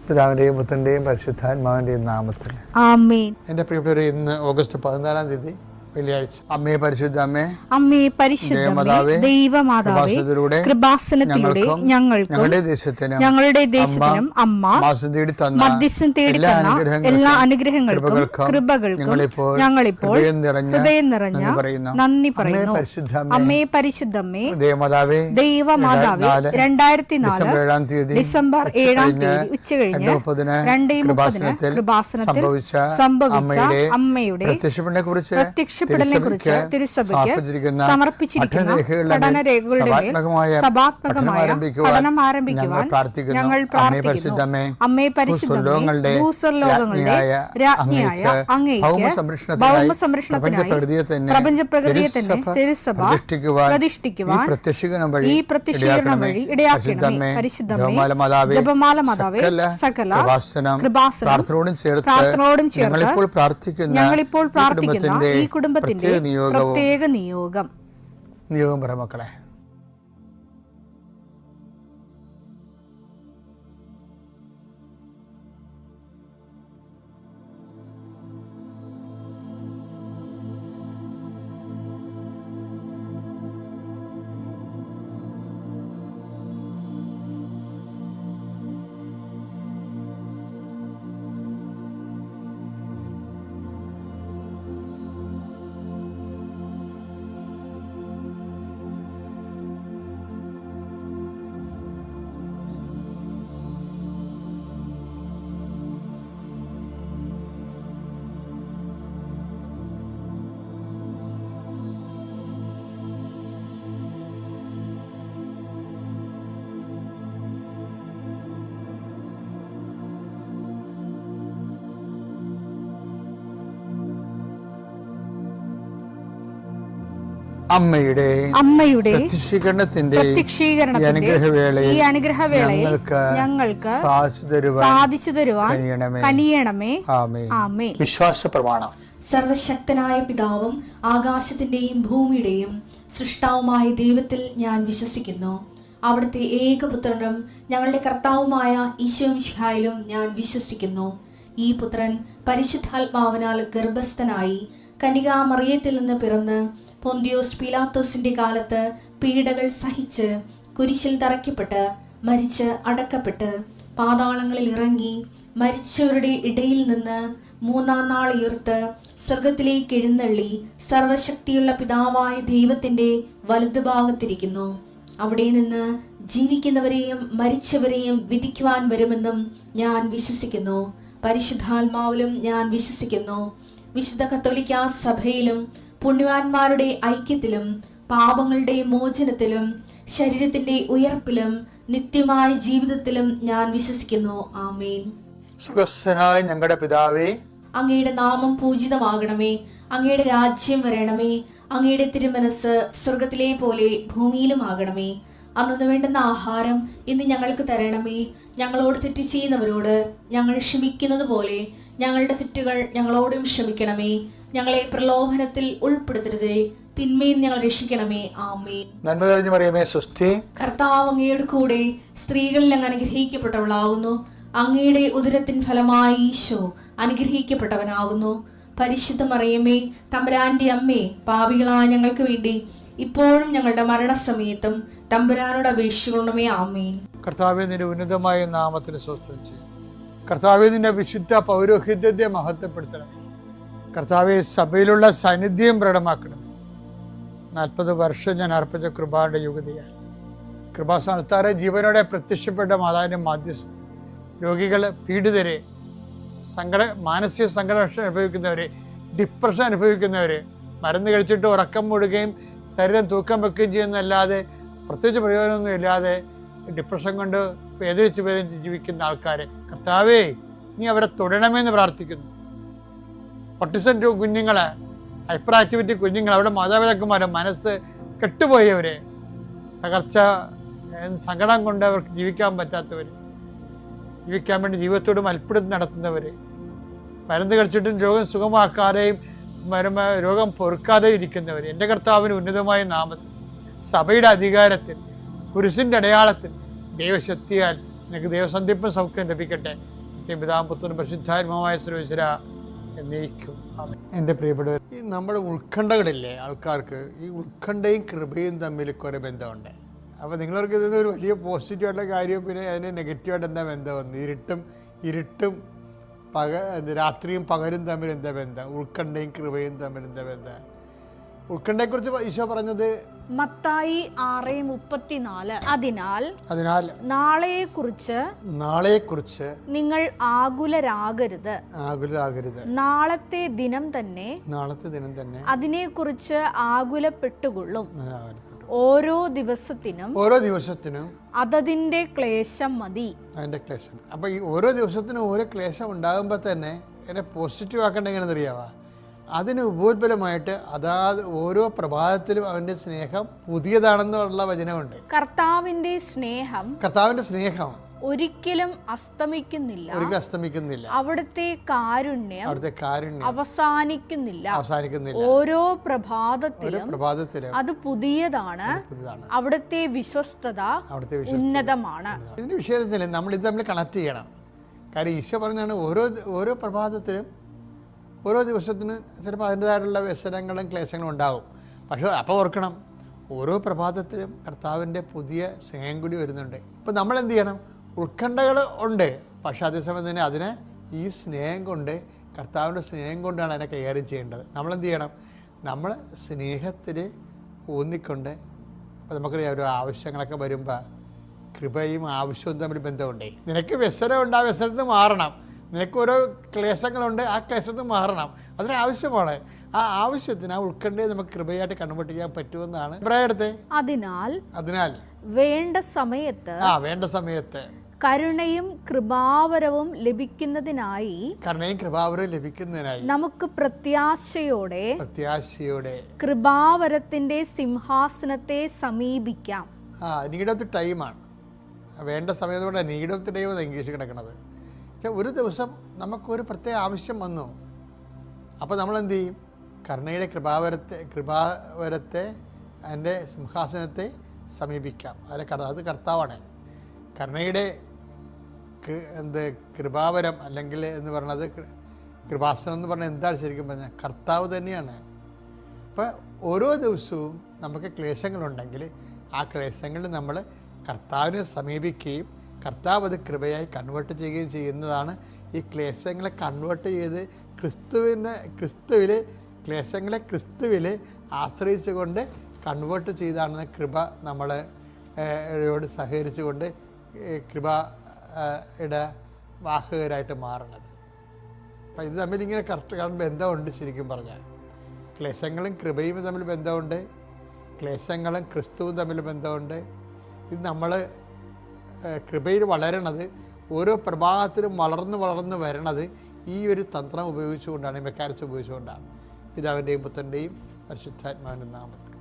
പിതാവിൻ്റെയും പുത്രൻ്റെയും പരിശുദ്ധാത്മാവിൻ്റെയും നാമത്തിൽ ആമേൻ. എൻ്റെ പ്രിയപ്പെട്ടവരെ, ഇന്ന് ഓഗസ്റ്റ് 14 തീയതി വെള്ളിയാഴ്ച. അമ്മേ പരിശുദ്ധ അമ്മേ, അമ്മേ പരിശുദ്ധമേ, ദൈവമാതാവേ, കൃപാസനത്തിലൂടെ ഞങ്ങൾക്കും ഞങ്ങളുടെ ദേശത്തിനും അമ്മ മധ്യസ്ഥം തേടി തന്ന എല്ലാ അനുഗ്രഹങ്ങൾക്കും കൃപകൾക്കും ഞങ്ങളിപ്പോൾ ഹൃദയം നിറഞ്ഞ നന്ദി പറയുന്നു. അമ്മേ പരിശുദ്ധമേ, ദൈവമാതാവേ, 2004 ഡിസംബർ 7 ഉച്ചകഴിഞ്ഞ് 2:30 കൃപാസനത്തിൽ സംഭവിച്ച അമ്മയുടെ പ്രത്യക്ഷപ്പെടലിനെ കുറിച്ച് തിരുസഭയ്ക്ക് സമർപ്പിച്ചിരിക്കുന്ന പഠനരേഖകളുടെ മേൽ സഭാത്മകമായ പഠനം ആരംഭിക്കുവാൻ ഞങ്ങൾ പ്രാർത്ഥിക്കുന്നു. അമ്മേ പരിശുദ്ധമേ, ഭൂസ്വർലോകങ്ങളുടെ രാജ്ഞിയായ അങ്ങേയ്ക്ക് ഭൗമസംരക്ഷണത്തിനായി പ്രപഞ്ചപ്രകൃതിയെ തന്നെ തിരുസഭ പ്രതിഷ്ഠിക്കുവാൻ ഈ പ്രത്യക്ഷീകരണം വഴി ഇടയാക്കണമേ. പരിശുദ്ധമേ, ജപമാല മാതാവേ, സകല കൃപാസനം പ്രാർത്ഥനയോടും ചേർത്ത് ഞങ്ങളിപ്പോൾ പ്രാർത്ഥിക്കുന്ന ഈ കുടുംബത്തിന്റെ പ്രത്യേക നിയോഗം പറ മക്കളെ. അമ്മയുടെ പ്രത്യക്ഷീകരണത്തിന്റെ ഈ അനുഗ്രഹവേളയിൽ ഞങ്ങൾക്ക് സാധിച്ചു തരുവാൻ കനിയണമേ. ആമേൻ. വിശ്വാസ പ്രമാണം. സർവശക്തനായ പിതാവും ആകാശത്തിന്റെയും ഭൂമിയുടെയും സൃഷ്ടാവുമായ ദൈവത്തിൽ ഞാൻ വിശ്വസിക്കുന്നു. അവിടുത്തെ ഏകപുത്രനും ഞങ്ങളുടെ കർത്താവുമായ ഈശോ മിശിഹായിലും ഞാൻ വിശ്വസിക്കുന്നു. ഈ പുത്രൻ പരിശുദ്ധാത്മാവിനാൽ ഗർഭസ്ഥനായി കന്യകാമറിയത്തിൽ നിന്ന് പിറന്ന് പൊന്തിയോസ് പീലാത്തോസിന്റെ കാലത്ത് പീഡകൾ സഹിച്ച് കുരിശിൽ തറയ്ക്കപ്പെട്ട് മരിച്ച് അടക്കപ്പെട്ട് പാതാളങ്ങളിൽ ഇറങ്ങി മരിച്ചവരുടെ ഇടയിൽ നിന്ന് 3-ാം നാൾ ഉയർത്ത് സ്വർഗത്തിലേക്ക് എഴുന്നള്ളി സർവശക്തിയുള്ള പിതാവായ ദൈവത്തിന്റെ വലതുഭാഗത്തിരിക്കുന്നു. അവിടെ നിന്ന് ജീവിക്കുന്നവരെയും മരിച്ചവരെയും വിധിക്കുവാൻ വരുമെന്നും ഞാൻ വിശ്വസിക്കുന്നു. പരിശുദ്ധാത്മാവിലും ഞാൻ വിശ്വസിക്കുന്നു. വിശുദ്ധ കത്തോലിക്കാ സഭയിലും പുണ്യവാന്മാരുടെ ഐക്യത്തിലും പാപങ്ങളുടെ മോചനത്തിലും ശരീരത്തിന്റെ ഉയർപ്പിലും നിത്യമായ ജീവിതത്തിലും ഞാൻ വിശ്വസിക്കുന്നു. ആമേൻ. സുഖസ്ഥനായ ഞങ്ങളുടെ പിതാവേ, അങ്ങയുടെ നാമം പൂജിതമാകണമേ. അങ്ങയുടെ രാജ്യം വരണമേ. അങ്ങയുടെ തിരുമനസ് സ്വർഗത്തിലെ പോലെ ഭൂമിയിലും ആകണമേ. അന്നു വേണ്ടുന്ന ആഹാരം ഇന്ന് ഞങ്ങൾക്ക് തരണമേ. ഞങ്ങളോട് തെറ്റ് ചെയ്യുന്നവരോട് ഞങ്ങൾ ക്ഷമിക്കുന്നത് പോലെ ഞങ്ങളുടെ തെറ്റുകൾ ഞങ്ങളോടും ക്ഷമിക്കണമേ. ഞങ്ങളെ പ്രലോഭനത്തിൽ ഉൾപ്പെടുത്തരുതേ, തിന്മയിൽ ഞങ്ങൾ രക്ഷിക്കണമേ. ആമേൻ. നന്മ നിറഞ്ഞ മറിയമേ, സ്വസ്തി. കർത്താവ് അങ്ങയുടെ കൂടെ സ്ത്രീകളിൽ അങ്ങ് അനുഗ്രഹിക്കപ്പെട്ടവളാകുന്നു. അങ്ങയുടെ ഉദരത്തിൻ ഫലമായി ഈശോ അനുഗ്രഹിക്കപ്പെട്ടവനാകുന്നു. പരിശുദ്ധ മറിയമേ, തമ്പുരാന്റെ അമ്മേ, പാപികളായ ഞങ്ങൾക്ക് വേണ്ടി ഇപ്പോഴും ഞങ്ങളുടെ മരണസമയത്തും തമ്പുരാനോട് അപേക്ഷിക്കണമേ. ആമേൻ. കർത്താവേ, നിന്റെ ഉന്നതമായ നാമത്തിന് സ്വസ്ഥം ചെയ്യും. കർത്താവേ, നിന്റെ വിശുദ്ധ പൗരോഹിത്യത്തെ മഹത്വപ്പെടുത്തണമേ. കർത്താവെ, സഭയിലുള്ള സാന്നിധ്യം പ്രകടമാക്കണം. 40 വർഷം ഞാൻ അർപ്പിച്ച കൃപാന്റെ യുഗതിയാൽ കൃപാസ്ഥാനത്താറെ ജീവനോടെ പ്രത്യക്ഷപ്പെട്ട മാതാവിന്റെ മാധ്യസ്ഥ രോഗികൾ, പീഡിതരെ, മാനസിക സംഘർഷം അനുഭവിക്കുന്നവരെ, ഡിപ്രഷൻ അനുഭവിക്കുന്നവരെ, മരുന്ന് കഴിച്ചിട്ട് ഉറക്കം മൂടുകയും ശരീരം തൂക്കം വെക്കുകയും ചെയ്യുന്നതല്ലാതെ പ്രത്യേകിച്ച് പ്രയോജനമൊന്നും ഇല്ലാതെ ഡിപ്രഷൻ കൊണ്ട് വേദനിച്ച് ജീവിക്കുന്ന ആൾക്കാരെ കർത്താവേ, നീ അവരെ തൊടണമെന്ന് പ്രാർത്ഥിക്കുന്നു. ഓട്ടിസം കുഞ്ഞുങ്ങളെ, ഹൈപ്പർ ആക്ടിവിറ്റി കുഞ്ഞുങ്ങൾ, അവിടെ മാതാപിതാക്കന്മാരെ മനസ്സ് കെട്ടുപോയവരെ, തകർച്ച സങ്കടം കൊണ്ട് അവർക്ക് ജീവിക്കാൻ പറ്റാത്തവർ, ജീവിക്കാൻ വേണ്ടി ജീവിതത്തോട് മൽപ്പിടുത്തം നടത്തുന്നവർ, മരുന്ന് കഴിച്ചിട്ടും രോഗം സുഖമാക്കാതെയും രോഗം പൊറുക്കാതെ ഇരിക്കുന്നവർ, എൻ്റെ കർത്താവിന് ഉന്നതമായ നാമത്തിൽ സഭയുടെ അധികാരത്തിൽ കുരിശിൻ്റെ അടയാളത്തിൽ ദൈവശക്തിയാൽ നിങ്ങൾക്ക് ദൈവസന്ധിപ്പും സൗഖ്യം ലഭിക്കട്ടെ. പിതാവും പുത്രനും പരിശുദ്ധാത്മാവുമായ സർവ്വേശ്വര എന്നേക്കും ആമേൻ. എൻ്റെ പ്രിയപ്പെട്ടവർ, ഈ നമ്മുടെ ഉത്കണ്ഠകളില്ലേ ആൾക്കാർക്ക്, ഈ ഉത്കണ്ഠയും കൃപയും തമ്മിൽ കുറേ ബന്ധമുണ്ട്. അപ്പോൾ നിങ്ങളവർക്ക് ഇതിന് ഒരു വലിയ പോസിറ്റീവായിട്ടുള്ള കാര്യം, പിന്നെ അതിന് നെഗറ്റീവായിട്ട് എന്താ ബന്ധം? ഇരുട്ടും രാത്രിയും പകലും തമ്മിൽ എന്താ ബന്ധം? ഉത്കണ്ഠയും കൃപയും തമ്മിൽ എന്താ ബന്ധം? ഉത്കണ്ഠയെക്കുറിച്ച് ഈശോ പറഞ്ഞത് മത്തായി 6:34, അതിനാൽ നാളെക്കുറിച്ച് നിങ്ങൾ ആകുലരാകരുത്, നാളത്തെ ദിനം തന്നെ അതിനെക്കുറിച്ച് ആകുലപ്പെട്ടുകൊള്ളും. ഓരോ ദിവസത്തിനും അതതിന്റെ ക്ലേശം മതി. അതിന്റെ ക്ലേശം. അപ്പൊ ഈ ഓരോ ദിവസത്തിനും ഓരോ ക്ലേശം ഉണ്ടാകുമ്പോൾ തന്നെ എന്നെ പോസിറ്റീവ് ആക്കേണ്ട എങ്ങനെയെന്ന് അറിയാവാ? അതിന് ഉപോത്ബലമായിട്ട് അതാത് ഓരോ പ്രഭാതത്തിലും അവന്റെ സ്നേഹം പുതിയതാണെന്നുള്ള വചനമുണ്ട്. കർത്താവിന്റെ സ്നേഹം ഒരിക്കലും അസ്തമിക്കുന്നില്ല. അവിടുത്തെ കാരുണ്യം അവസാനിക്കുന്നില്ല. ഓരോ പ്രഭാതത്തിലും അത് പുതിയതാണ്. അവിടുത്തെ വിശ്വസ്തത ഉന്നതമാണ്. ഇതിന്റെ വിഷയത്തിൽ നമ്മൾ ഇത് തമ്മിൽ കണക്ട് ചെയ്യണം. കാര്യം ഈശോ പറഞ്ഞാണ് ഓരോ പ്രഭാതത്തിലും ഓരോ ദിവസത്തിന് ചിലപ്പോൾ അതിൻ്റെതായിട്ടുള്ള വ്യസനങ്ങളും ക്ലേശങ്ങളും ഉണ്ടാവും. പക്ഷേ അപ്പോൾ ഓർക്കണം, ഓരോ പ്രഭാതത്തിലും കർത്താവിൻ്റെ പുതിയ സ്നേഹം കൂടി വരുന്നുണ്ട്. അപ്പോൾ നമ്മൾ എന്ത് ചെയ്യണം? ഉത്കണ്ഠകൾ ഉണ്ട്, പക്ഷേ അതേസമയം തന്നെ അതിനെ ഈ സ്നേഹം കൊണ്ട്, കർത്താവിൻ്റെ സ്നേഹം കൊണ്ടാണ് അതിനെ കൈകാര്യം ചെയ്യേണ്ടത്. നമ്മളെന്ത് ചെയ്യണം? നമ്മൾ സ്നേഹത്തിൽ ഊന്നിക്കൊണ്ട്, അപ്പോൾ നമുക്കറിയാം ഒരു ആവശ്യങ്ങളൊക്കെ വരുമ്പോൾ കൃപയും ആവശ്യവും തമ്മിൽ ബന്ധമുണ്ടേ. നിനക്ക് വ്യസനമുണ്ട്, ആ വ്യസനത്തിൽ നിന്ന് മാറണം. നിനക്ക് ഓരോ ക്ലേശങ്ങളുണ്ട്, ആ ക്ലേശത്തിൽ നിന്ന് മാറണം. അതിനാവശ്യമാണ്. ആ ആവശ്യത്തിന്, ആ ഉത്കണ്ഠയെ നമുക്ക് കൃപയായിട്ട് കൺവേർട്ട് ചെയ്യാൻ പറ്റുമെന്നാണ് ഇബ്രായത്തെ. അതിനാൽ വേണ്ട സമയത്ത് കരുണയും കൃപാവരവും ലഭിക്കുന്നതിനായി നമുക്ക് പ്രത്യാശയോടെ കൃപാവരത്തിന്റെ സിംഹാസനത്തെ സമീപിക്കാം. നീഡ് ഓഫ് ദി ടൈമാണ്. വേണ്ട സമയത്തോടെ നീഡ് ഓഫ് ദി ടൈം ഇംഗ്ലീഷിൽ കിടക്കുന്നത്. ഒരു ദിവസം നമുക്കൊരു പ്രത്യേക ആവശ്യം വന്നു, അപ്പോൾ നമ്മളെന്ത് ചെയ്യും? കരുണയുടെ കൃപാവരത്തെ അതിൻ്റെ സിംഹാസനത്തെ സമീപിക്കാം. അത് കർത്താവാണ്. കരുണയുടെ കൃപാവരം അല്ലെങ്കിൽ എന്ന് പറയുന്നത്, കൃപാസനം എന്ന് പറഞ്ഞാൽ എന്താണ് ശരിക്കും പറഞ്ഞാൽ? കർത്താവ് തന്നെയാണ്. അപ്പോൾ ഓരോ ദിവസവും നമുക്ക് ക്ലേശങ്ങളുണ്ടെങ്കിൽ ആ ക്ലേശങ്ങളിൽ നമ്മൾ കർത്താവിനെ സമീപിക്കുകയും കർത്താവ് അത് കൃപയായി കൺവേർട്ട് ചെയ്യുകയും ചെയ്യുന്നതാണ്. ഈ ക്ലേശങ്ങളെ കൺവേർട്ട് ചെയ്ത് ക്ലേശങ്ങളെ ആശ്രയിച്ചുകൊണ്ട് കൺവേർട്ട് ചെയ്താണ് കൃപ നമ്മളോട് സഹകരിച്ചുകൊണ്ട് കൃപയുടെ വാഹകരായിട്ട് മാറുന്നത്. അപ്പം ഇത് തമ്മിലിങ്ങനെ കറക്റ്റ് ബന്ധമുണ്ട്. ശരിക്കും പറഞ്ഞാൽ ക്ലേശങ്ങളും കൃപയും തമ്മിൽ ബന്ധമുണ്ട്, ക്ലേശങ്ങളും ക്രിസ്തുവും തമ്മിൽ ബന്ധമുണ്ട്. ഇത് നമ്മൾ കൃപയിൽ വളരണത്, ഓരോ പ്രഭാതത്തിലും വളർന്ന് വരണത് ഈ ഒരു തന്ത്രം ഉപയോഗിച്ചുകൊണ്ടാണ്, മെക്കാനിക്സ് ഉപയോഗിച്ചുകൊണ്ടാണ്. പിതാവിൻ്റെയും പുത്രൻ്റെയും പരിശുദ്ധാത്മാവിൻ്റെ നാമത്തിൽ.